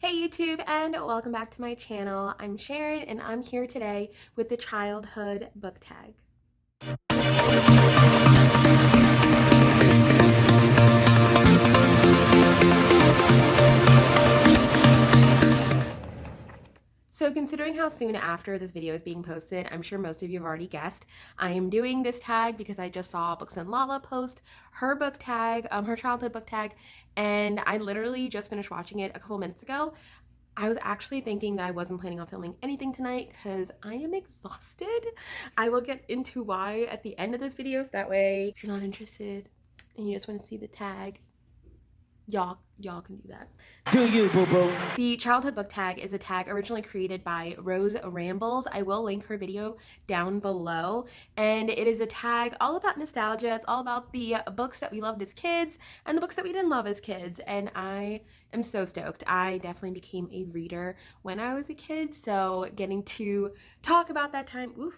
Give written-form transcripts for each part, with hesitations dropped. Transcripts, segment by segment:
Hey YouTube, and welcome back to my channel. I'm Sharon and I'm here today with the childhood book tag. So considering how soon after this video is being posted, I'm sure most of you have already guessed, I am doing this tag because I just saw Books and Lala post her book tag, her childhood book tag, and I literally just finished watching it a couple minutes ago. I was actually thinking that I wasn't planning on filming anything tonight because I am exhausted. I will get into why at the end of this video, so that way if you're not interested and you just want to see the tag, y'all can do that. Do you, boo-boo? The childhood book tag is a tag originally created by Rose Rambles. I will link her video down below, and it is a tag all about nostalgia. It's all about the books that we loved as kids and the books that we didn't love as kids, and I am so stoked. I definitely became a reader when I was a kid, so getting to talk about that time,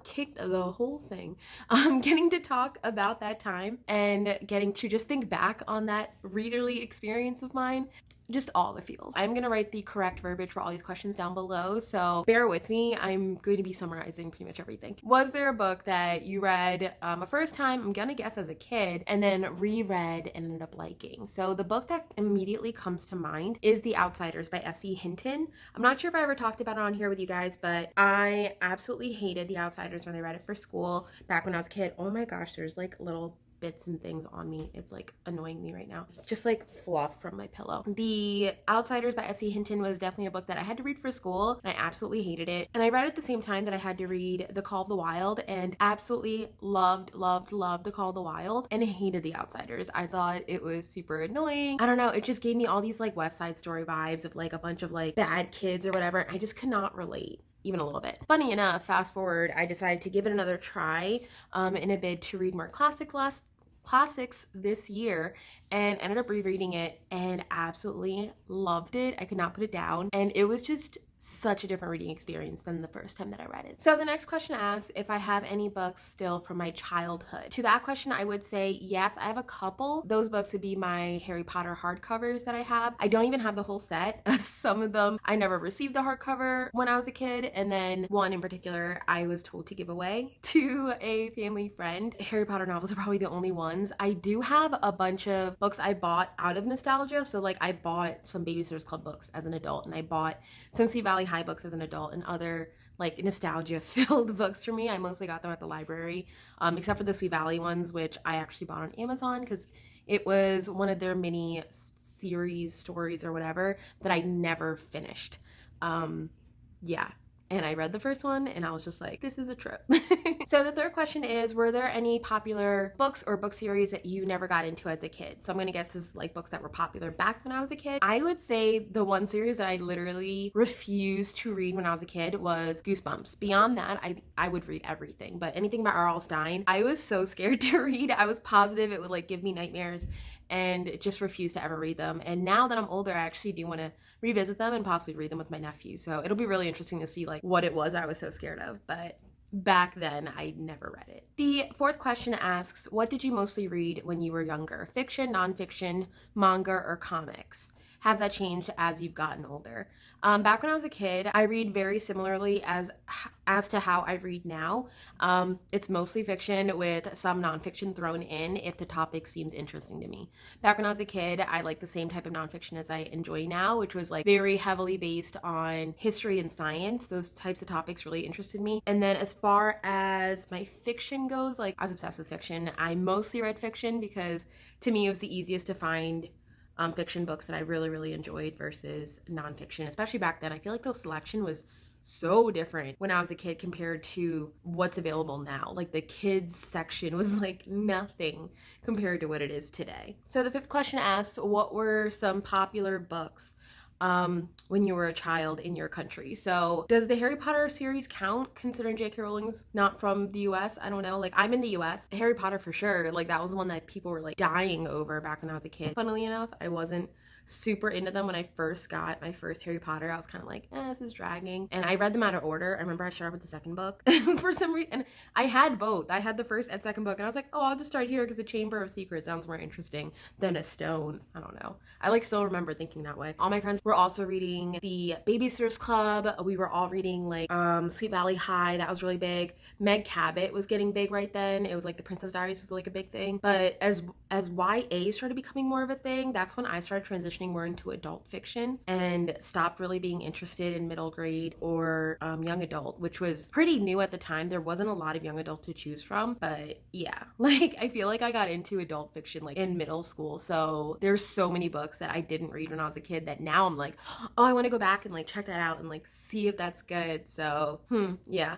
kicked the whole thing. Getting to talk about that time and getting to just think back on that readerly experience of mine, just all the feels. I'm gonna write the correct verbiage for all these questions down below, so bear with me. I'm going to be summarizing pretty much everything. Was there a book that you read a first time, I'm gonna guess as a kid, and then reread and ended up liking? So the book that immediately comes to mind is The Outsiders by S.E. Hinton. I'm not sure if I ever talked about it on here with you guys, but I absolutely hated The Outsiders when I read it for school back when I was a kid. Oh my gosh, there's like little bits and things on me. It's like annoying me right now. Just like fluff from my pillow. The Outsiders by S.E. Hinton was definitely a book that I had to read for school, and I absolutely hated it. And I read it at the same time that I had to read The Call of the Wild, and absolutely loved The Call of the Wild, and hated The Outsiders. I thought it was super annoying. I don't know, it just gave me all these like West Side Story vibes of like a bunch of like bad kids or whatever. I just could not relate even a little bit. Funny enough, fast forward, I decided to give it another try in a bid to read more classics this year, and ended up rereading it and absolutely loved it. I could not put it down, and it was just such a different reading experience than the first time that I read it. So the next question asks if I have any books still from my childhood. To that question, I would say yes, I have a couple. Those books would be my Harry Potter hardcovers that I have. I don't even have the whole set. Some of them I never received the hardcover when I was a kid, and then one in particular I was told to give away to a family friend. Harry Potter novels are probably the only ones. I do have a bunch of books I bought out of nostalgia. So like I bought some Babysitter's Club books as an adult, and I bought some Sweet Valley High books as an adult, and other like nostalgia filled books for me. I mostly got them at the library, except for the Sweet Valley ones, which I actually bought on Amazon because it was one of their mini series stories or whatever that I never finished. Yeah. And I read the first one and I was just like, this is a trip. So the third question is, were there any popular books or book series that you never got into as a kid? So I'm gonna guess this is like books that were popular back when I was a kid. I would say the one series that I literally refused to read when I was a kid was Goosebumps. Beyond that, I would read everything, but anything by R.L. Stine, I was so scared to read. I was positive it would like give me nightmares, and just refused to ever read them. And now that I'm older, I actually do want to revisit them and possibly read them with my nephew. So it'll be really interesting to see like what it was I was so scared of. But back then, I never read it. The fourth question asks, what did you mostly read when you were younger? Fiction, nonfiction, manga, or comics? Has that changed as you've gotten older? Back when I was a kid, I read very similarly as to how I read now. It's mostly fiction with some nonfiction thrown in if the topic seems interesting to me. Back when I was a kid, I liked the same type of nonfiction as I enjoy now, which was like very heavily based on history and science. Those types of topics really interested me. And then as far as my fiction goes, like I was obsessed with fiction. I mostly read fiction because to me it was the easiest to find fiction books that I really enjoyed versus nonfiction, especially back then. I feel like the selection was so different when I was a kid compared to what's available now. Like the kids section was like nothing compared to what it is today. So the fifth question asks, what were some popular books when you were a child in your country? So does the Harry Potter series count, considering J.K. Rowling's not from the US? I don't know. Like I'm in the US. Harry Potter for sure. Like that was one that people were like dying over back when I was a kid. Funnily enough, I wasn't super into them when I first got my first Harry Potter. I was kind of like, this is dragging. And I read them out of order. I remember I started with the second book for some reason. And I had both. I had the first and second book. And I was like, oh, I'll just start here because the Chamber of Secrets sounds more interesting than a stone. I don't know. I like still remember thinking that way. All my friends were also reading the Babysitter's Club. We were all reading like Sweet Valley High. That was really big. Meg Cabot was getting big right then. It was like the Princess Diaries was like a big thing. But as YA started becoming more of a thing, that's when I started transitioning more into adult fiction and stopped really being interested in middle grade or young adult, which was pretty new at the time. There wasn't a lot of young adult to choose from, but yeah, like I feel like I got into adult fiction like in middle school. So there's so many books that I didn't read when I was a kid that now I'm like, oh, I want to go back and like check that out and like see if that's good. So yeah.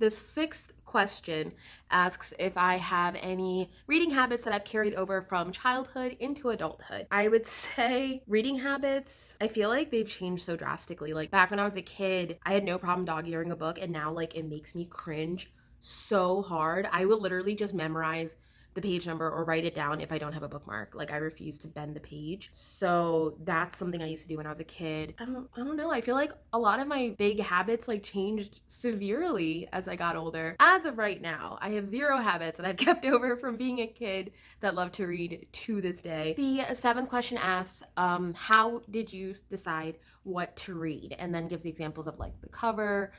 The sixth question asks if I have any reading habits that I've carried over from childhood into adulthood. I would say reading habits, I feel like they've changed so drastically. Like back when I was a kid, I had no problem dog-earing a book, and now like it makes me cringe so hard. I will literally just memorize the page number or write it down if I don't have a bookmark. Like I refuse to bend the page. So that's something I used to do when I was a kid. I don't know. I feel like a lot of my big habits like changed severely as I got older. As of right now, I have 0 habits that I've kept over from being a kid that loved to read to this day. The seventh question asks, how did you decide what to read? And then gives the examples of like the cover,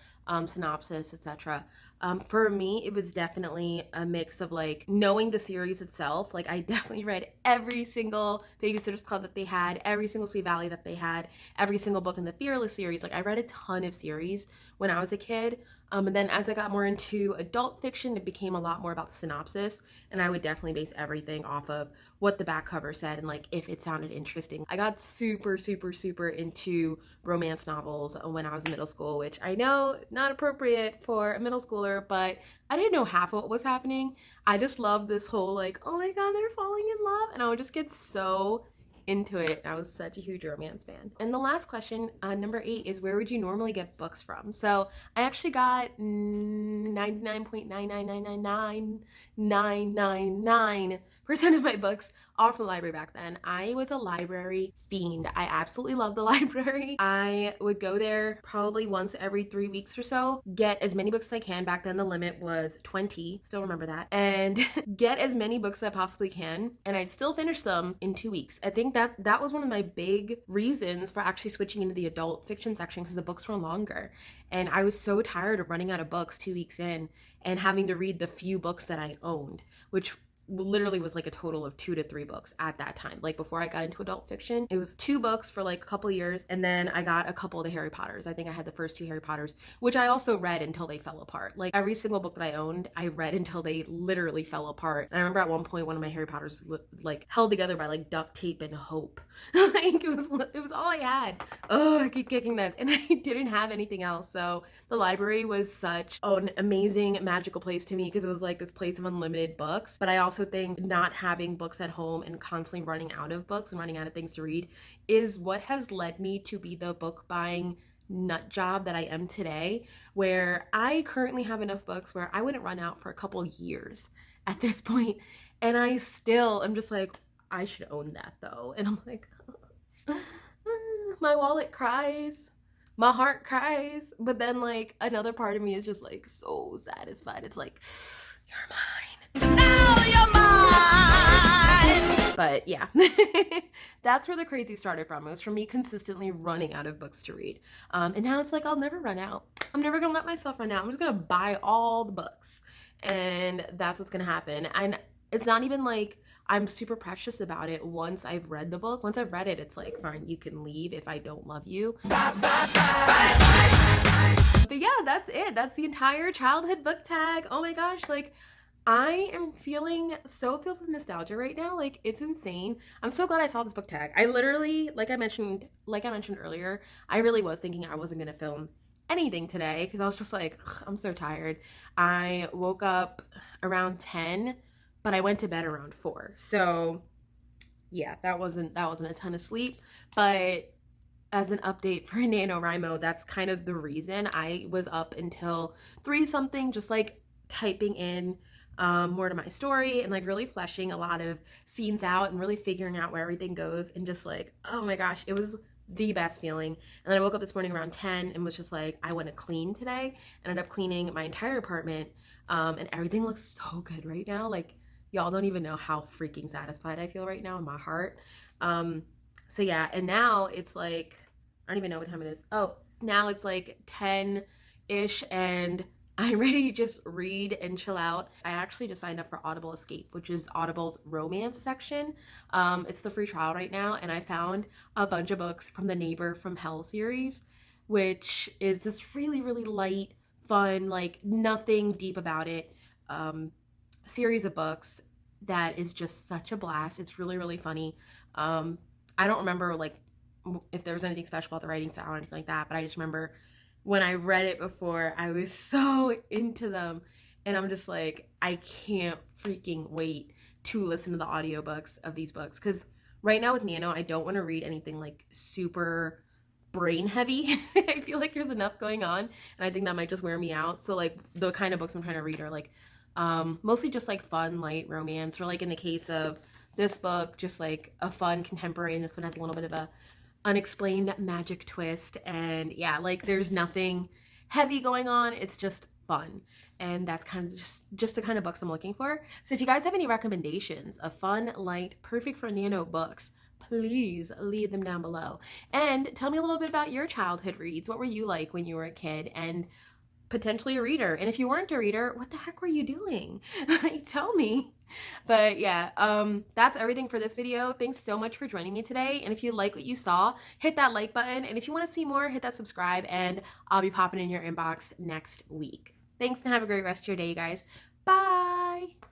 synopsis, etc. For me, it was definitely a mix of like knowing the series itself. Like I definitely read every single Babysitter's Club that they had, every single Sweet Valley that they had, every single book in the Fearless series. Like I read a ton of series when I was a kid. And then as I got more into adult fiction, it became a lot more about the synopsis. And I would definitely base everything off of what the back cover said and like if it sounded interesting. I got super, super, super into romance novels when I was in middle school, which I know not appropriate for a middle schooler, but I didn't know half of what was happening. I just loved this whole like, oh my God, they're falling in love. And I would just get so into it. I was such a huge romance fan. And the last question, number 8, is where would you normally get books from? So I actually got 99.9999999% of my books all from the library back then. I was a library fiend. I absolutely loved the library. I would go there probably once every 3 weeks or so, get as many books as I can. Back then the limit was 20, still remember that, and get as many books as I possibly can, and I'd still finish them in 2 weeks. I think that was one of my big reasons for actually switching into the adult fiction section, because the books were longer. And I was so tired of running out of books 2 weeks in and having to read the few books that I owned, which literally was like a total of 2 to 3 books at that time. Like before I got into adult fiction, it was 2 books for like a couple of years, and then I got a couple of the Harry Potters. I think I had the first 2 Harry Potters, which I also read until they fell apart. Like every single book that I owned, I read until they literally fell apart. And I remember at one point one of my Harry Potters like held together by like duct tape and hope. Like it was all I had. Oh, I keep kicking this. And I didn't have anything else. So the library was such an amazing, magical place to me, because it was like this place of unlimited books. But I also think not having books at home and constantly running out of books and running out of things to read is what has led me to be the book buying nut job that I am today, where I currently have enough books where I wouldn't run out for a couple years at this point. And I still am just like, I should own that though. And I'm like, my wallet cries, my heart cries, but then like another part of me is just like so satisfied. It's like, you're mine. Now you're mine. But yeah, that's where the crazy started from. It was from me consistently running out of books to read. And now it's like, I'll never run out. I'm never gonna let myself run out. I'm just gonna buy all the books. And that's what's gonna happen. And it's not even like I'm super precious about it once I've read the book. Once I've read it, it's like, fine, you can leave if I don't love you. Bye, bye, bye, bye. But yeah, that's it. That's the entire childhood book tag. Oh my gosh, like I am feeling so filled with nostalgia right now. Like it's insane. I'm so glad I saw this book tag. I literally, like I mentioned earlier, I really was thinking I wasn't gonna film anything today because I was just like, I'm so tired. I woke up around 10, but I went to bed around 4. So yeah, that wasn't a ton of sleep. But as an update for Nanowrimo, that's kind of the reason I was up until 3 something, just like typing in more to my story, and like really fleshing a lot of scenes out and really figuring out where everything goes, and just like, oh my gosh, it was the best feeling. And then I woke up this morning around 10 and was just like, I want to clean today. Ended up cleaning my entire apartment, and everything looks so good right now. Like, y'all don't even know how freaking satisfied I feel right now in my heart. um so yeah, and now it's like, I don't even know what time it is. Oh, now it's like 10 ish, and I'm ready to just read and chill out. I actually just signed up for Audible Escape, which is Audible's romance section. It's the free trial right now, and I found a bunch of books from the Neighbor from Hell series, which is this really, really light, fun, like nothing deep about it, um, series of books that is just such a blast. It's really, really funny. Um, I don't remember like if there was anything special about the writing style or anything like that, but I just remember when I read it before, I was so into them. And I'm just like, I can't freaking wait to listen to the audiobooks of these books. Because right now with Nano, I don't want to read anything like super brain heavy. I feel like there's enough going on, and I think that might just wear me out. So like the kind of books I'm trying to read are like mostly just like fun, light romance, or like in the case of this book, just like a fun contemporary. And this one has a little bit of a unexplained magic twist, and yeah, like there's nothing heavy going on, it's just fun. And that's kind of just the kind of books I'm looking for. So if you guys have any recommendations of fun, light, perfect for Nano books, please leave them down below. And tell me a little bit about your childhood reads. What were you like when you were a kid and potentially a reader? And if you weren't a reader, what the heck were you doing? Like, tell me. But yeah, that's everything for this video. Thanks so much for joining me today. And if you like what you saw, hit that like button. And if you want to see more, hit that subscribe, and I'll be popping in your inbox next week. Thanks, and have a great rest of your day, you guys. Bye.